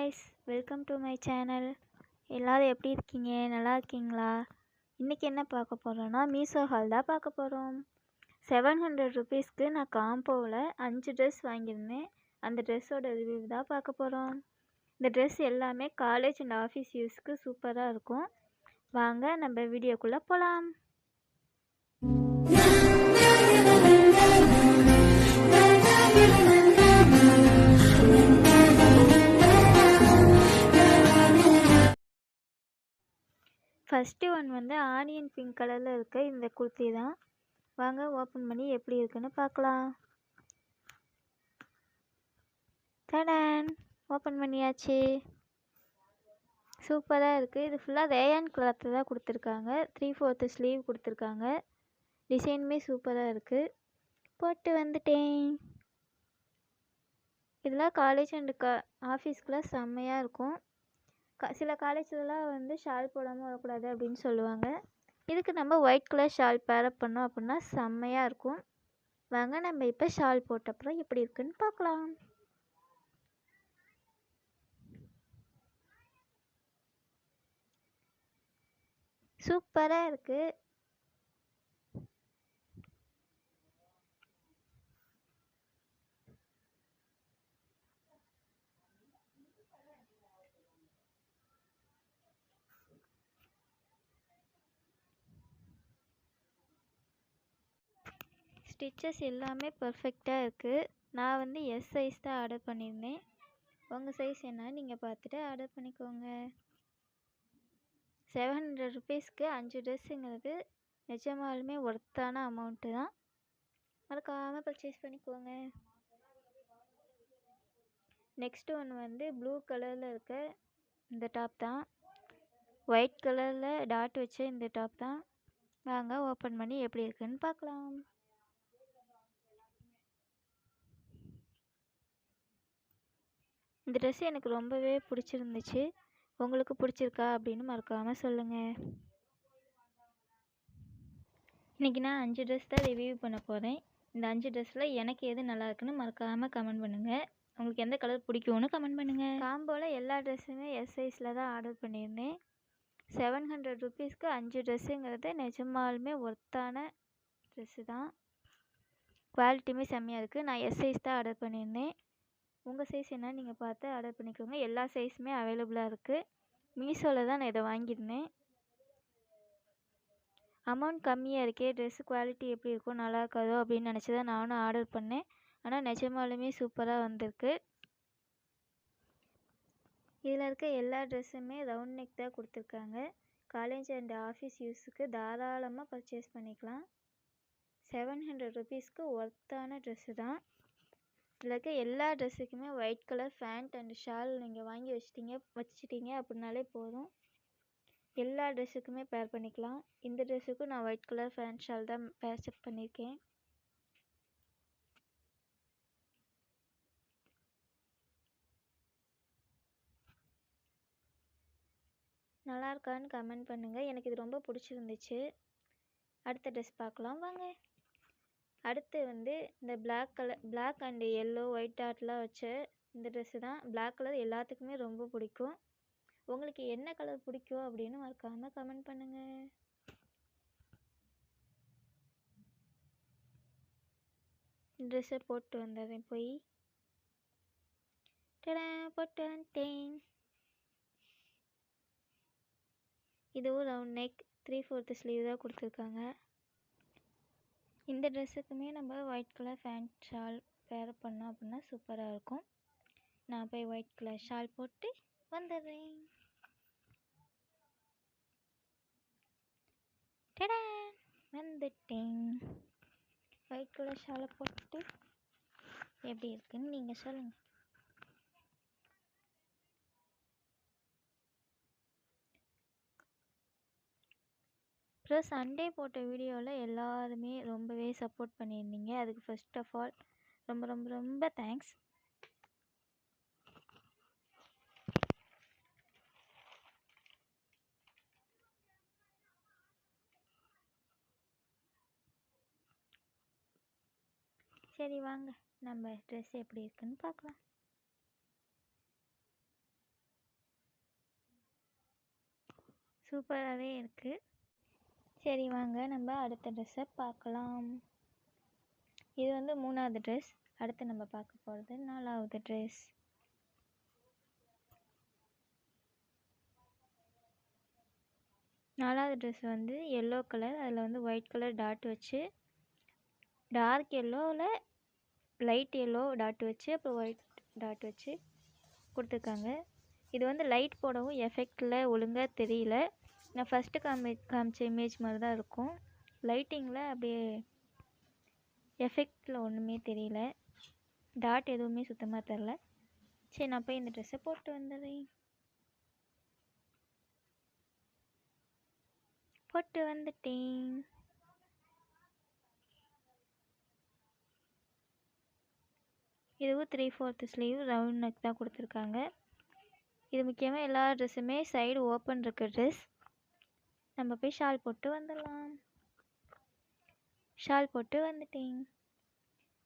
Guys, welcome to my channel. எல்லோரும் எப்படி இருக்கீங்க? நல்லா இருக்கீங்களா? இன்றைக்கி என்ன பார்க்க போகிறோன்னா மீஷோ ஹால் தான் பார்க்க போகிறோம். 700 ருபீஸ்க்கு நான் காம்போவில் 5 ட்ரெஸ் வாங்கியிருந்தேன். அந்த ட்ரெஸ்ஸோட ரிவ்யூ தான் பார்க்க போகிறோம். இந்த ட்ரெஸ் எல்லாமே காலேஜ் அண்ட் ஆஃபீஸ் யூஸ்க்கு சூப்பராக இருக்கும். வாங்க நம்ம வீடியோக்குள்ளே போகலாம். ஃபஸ்ட்டு ஒன் வந்து ஆனியன் பிங்க் கலரில் இருக்க இந்த குர்த்தி தான். வாங்க ஓப்பன் பண்ணி எப்படி இருக்குன்னு பார்க்கலாம். தடன் ஓப்பன் பண்ணியாச்சு. சூப்பராக இருக்குது. இது ஃபுல்லாக ரேயான் கிளாத்தில் தான் கொடுத்துருக்காங்க. 3/4 ஸ்லீவ் கொடுத்துருக்காங்க. டிசைனுமே சூப்பராக இருக்குது. போட்டு வந்துட்டேன். இதெல்லாம் காலேஜ் அண்டு ஆஃபீஸ்க்குலாம் செம்மையாக இருக்கும். சில காலேஜ்லலாம் வந்து ஷால் போடாமல் வரக்கூடாது அப்படின்னு சொல்லுவாங்க. இதுக்கு நம்ம ஒயிட் கலர் ஷால் பேரப் பண்ணோம் அப்படின்னா செம்மையாக இருக்கும். வாங்க நம்ம இப்போ ஷால் போட்ட அப்புறம் எப்படி இருக்குன்னு பார்க்கலாம். சூப்பராக இருக்குது. ஸ்டிச்சஸ் எல்லாமே பர்ஃபெக்டாக இருக்குது. நான் வந்து எஸ் சைஸ் தான் ஆர்டர் பண்ணியிருந்தேன். உங்கள் சைஸ் என்ன நீங்கள் பார்த்துட்டு ஆர்டர் பண்ணிக்கோங்க. 700 ருபீஸ்க்கு 5 ட்ரெஸ்ஸுங்கிறது நிஜமாலுமே ஒர்த்தான அமௌண்ட்டு தான். மறக்காமல் பர்ச்சேஸ் பண்ணிக்கோங்க. நெக்ஸ்ட்டு ஒன்று வந்து ப்ளூ கலரில் இருக்க இந்த டாப் தான். ஒயிட் கலரில் டாட் வச்ச இந்த டாப் தான். வாங்க ஓப்பன் பண்ணி எப்படி இருக்குன்னு பார்க்கலாம். இந்த ட்ரெஸ் எனக்கு ரொம்பவே பிடிச்சிருந்துச்சு. உங்களுக்கு பிடிச்சிருக்கா அப்படின்னு மறக்காமல் சொல்லுங்கள். இன்றைக்கி நான் 5 ட்ரெஸ் தான் ரிவ்யூ பண்ண போகிறேன். இந்த 5 ட்ரெஸ்ஸில் எனக்கு எது நல்லா இருக்குன்னு மறக்காமல் கமெண்ட் பண்ணுங்கள். உங்களுக்கு எந்த கலர் பிடிக்கும்னு கமெண்ட் பண்ணுங்கள். காம்போவில் எல்லா ட்ரெஸ்ஸுமே எஸ் சைஸில் தான் ஆர்டர் பண்ணியிருந்தேன். 700 ருபீஸ்க்கு 5 ட்ரெஸ்ஸுங்கிறது நிஜமாலுமே ஒர்த்தான ட்ரெஸ்ஸு தான். குவாலிட்டியுமே செம்மையாக இருக்குது. நான் எஸ் சைஸ் தான் ஆர்டர் பண்ணியிருந்தேன். உங்கள் சைஸ் என்ன நீங்கள் பார்த்து ஆர்டர் பண்ணிக்கோங்க. எல்லா சைஸுமே அவைலபிளாக இருக்குது. மீஷோவில் தான் நான் இதை வாங்கியிருந்தேன். அமௌண்ட் கம்மியாக இருக்கே, ட்ரெஸ்ஸு குவாலிட்டி எப்படி இருக்கும் நல்லா இருக்காதோ அப்படின்னு நினச்சி தான் நானும் ஆர்டர் பண்ணேன். ஆனால் நிஜமாலுமே சூப்பராக வந்திருக்கு. இதில் இருக்க எல்லா ட்ரெஸ்ஸுமே ரவுண்ட் நெக் தான் கொடுத்துருக்காங்க. காலேஜ் அண்ட் ஆஃபீஸ் யூஸுக்கு தாராளமாக பர்ச்சேஸ் பண்ணிக்கலாம். 700 ருபீஸ்க்கு ஒர்த்தான ட்ரெஸ்ஸு தான். இதில் இருக்க எல்லா ட்ரெஸ்ஸுக்குமே white colour pant and shawl நீங்கள் வாங்கி வச்சுட்டீங்க அப்படின்னாலே போதும். எல்லா ட்ரெஸ்ஸுக்குமே பேர் பண்ணிக்கலாம். இந்த ட்ரெஸ்ஸுக்கும் நான் ஒயிட் கலர் பேண்ட் ஷால் தான் பேர்சப் பண்ணியிருக்கேன். நல்லா இருக்கான்னு கமெண்ட் பண்ணுங்கள். எனக்கு இது ரொம்ப பிடிச்சிருந்துச்சு. அடுத்த ட்ரெஸ் பார்க்கலாம் வாங்க. அடுத்து வந்து இந்த பிளாக் அண்ட் எல்லோ ஒயிட் டாட்லாம் வச்ச இந்த ட்ரெஸ்ஸு தான். பிளாக் கலர் எல்லாத்துக்குமே ரொம்ப பிடிக்கும். உங்களுக்கு என்ன கலர் பிடிக்கும் அப்படின்னு மறக்காமல் கமெண்ட் பண்ணுங்கள். ட்ரெஸ்ஸை போட்டு வந்துடுறேன் போய். போட்டு வந்துட்டேன். இதுவும் ரவுண்ட் நெக் 3/4 ஸ்லீவ் தான் கொடுத்துருக்காங்க. இந்த ட்ரெஸ்ஸுக்குமே நம்ம ஒயிட் கலர் பேண்ட் ஷால் பேர் பண்ணோம் அப்படின்னா சூப்பராக இருக்கும். நான் போய் ஒயிட் கலர் ஷால் போட்டு வந்துடுறேன். வந்துட்டேன். ஒயிட் கலர் ஷாலை போட்டு எப்படி இருக்குன்னு நீங்கள் சொல்லுங்கள். அப்புறம் சண்டே போட்ட வீடியோவில் எல்லாருமே ரொம்பவே சப்போர்ட் பண்ணியிருந்தீங்க. அதுக்கு ஃபர்ஸ்ட் ஆஃப் ஆல் ரொம்ப ரொம்ப ரொம்ப தேங்க்ஸ். சரி வாங்க நம்ம ட்ரெஸ் எப்படி இருக்குன்னு பார்க்கலாம். சூப்பராகவே இருக்குது. சரி வாங்க நம்ம அடுத்த ட்ரெஸ்ஸை பார்க்கலாம். இது வந்து 3வது ட்ரெஸ். அடுத்து நம்ம பார்க்க போகிறது 4வது ட்ரெஸ். நாலாவது ட்ரெஸ் வந்து எல்லோ கலர். அதில் வந்து ஒயிட் கலர் டாட் வச்சு, டார்க் எல்லோவில் லைட் எல்லோ டாட் வச்சு, அப்புறம் ஒயிட் டாட் வச்சு கொடுத்துருக்காங்க. இது வந்து லைட் போடவும் எஃபெக்டில் ஒழுங்காக தெரியல. நான் ஃபஸ்ட்டு காமிச்ச இமேஜ் மாதிரி தான் இருக்கும். லைட்டிங்கில் அப்படியே எஃபெக்டில் ஒன்றுமே தெரியல. டாட் எதுவுமே சுத்தமாக தெரில. சரி நான் போய் இந்த ட்ரெஸ்ஸை போட்டு வந்துடுறேன். போட்டு வந்துட்டேன். இதுவும் 3/4 ஸ்லீவ் ரவுண்ட் நெக் தான் கொடுத்துருக்காங்க. இது முக்கியமாக எல்லா ட்ரெஸ்ஸுமே சைடு ஓப்பன் இருக்க ட்ரெஸ். நம்ம போய் ஷால் போட்டு வந்துடலாம். ஷால் போட்டு வந்துட்டேன்.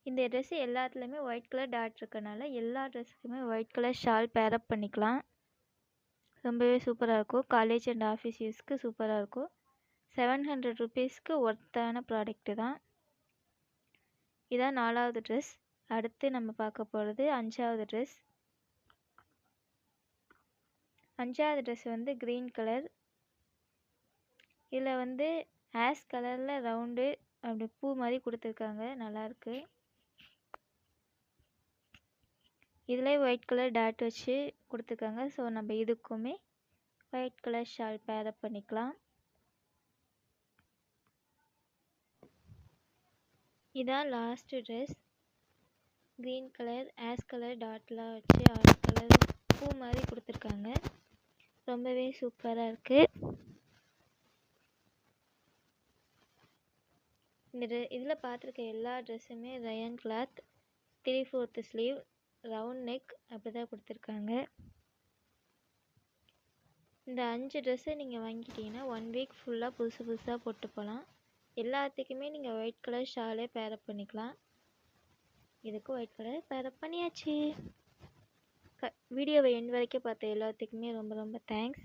இந்த ட்ரெஸ்ஸு எல்லாத்துலேயுமே ஒயிட் கலர் டாட் இருக்கனால எல்லா ட்ரெஸ்ஸுக்குமே ஒயிட் கலர் ஷால் பேரப் பண்ணிக்கலாம். ரொம்பவே சூப்பராக இருக்கும். காலேஜ் அண்ட் ஆஃபீஸ் யூஸ்க்கு சூப்பராக இருக்கும். 700 ருபீஸ்க்கு ஒர்த்தான ப்ராடக்ட்டு தான். இதான் 4வது ட்ரெஸ். அடுத்து நம்ம பார்க்க போகிறது 5வது ட்ரெஸ். 5வது ட்ரெஸ் வந்து க்ரீன் கலர். இதில் வந்து ஆஷ் கலரில் ரவுண்டு அப்படி பூ மாதிரி கொடுத்துருக்காங்க. நல்லாயிருக்கு. இதில் ஒயிட் கலர் டாட் வச்சு கொடுத்துருக்காங்க. ஸோ நம்ம இதுக்குமே ஒயிட் கலர் ஷால் பேரப் பண்ணிக்கலாம். இதான் last dress. Green colour ash colour டாட்லாம் வச்சு ஆஷ் கலர் பூ மாதிரி கொடுத்துருக்காங்க. ரொம்பவே சூப்பராக இருக்குது. இதில் பார்த்துருக்க எல்லா ட்ரெஸ்ஸுமே rayon cloth, 3/4 sleeve, round neck அப்படி தான் கொடுத்துருக்காங்க. இந்த 5 ட்ரெஸ்ஸை நீங்கள் வாங்கிட்டீங்கன்னா 1 வீக் ஃபுல்லாக புதுசாக போட்டு போகலாம். எல்லாத்துக்குமே நீங்கள் ஒயிட் கலர் ஷாலே பேரப் பண்ணிக்கலாம். இதுக்கு ஒயிட் கலர் பேரப் பண்ணியாச்சு. வீடியோவை எண்ட் வரைக்கும் பார்த்த எல்லாத்துக்குமே ரொம்ப ரொம்ப தேங்க்ஸ்.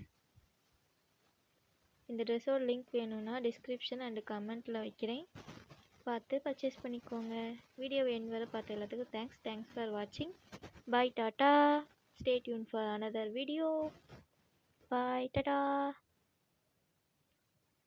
இந்த ட்ரெஸ்ஸோட லிங்க் வேணும்னா டிஸ்கிரிப்ஷன் அண்ட் கமெண்ட்டில் வைக்கிறேன். பார்த்து பர்ச்சேஸ் பண்ணிக்கோங்க. வீடியோவை எண்ட் வரை பார்த்த எல்லாத்துக்கும் தேங்க்ஸ் ஃபார் வாட்சிங். பாய், டாட்டா. Stay tuned for another video. Bye, tata.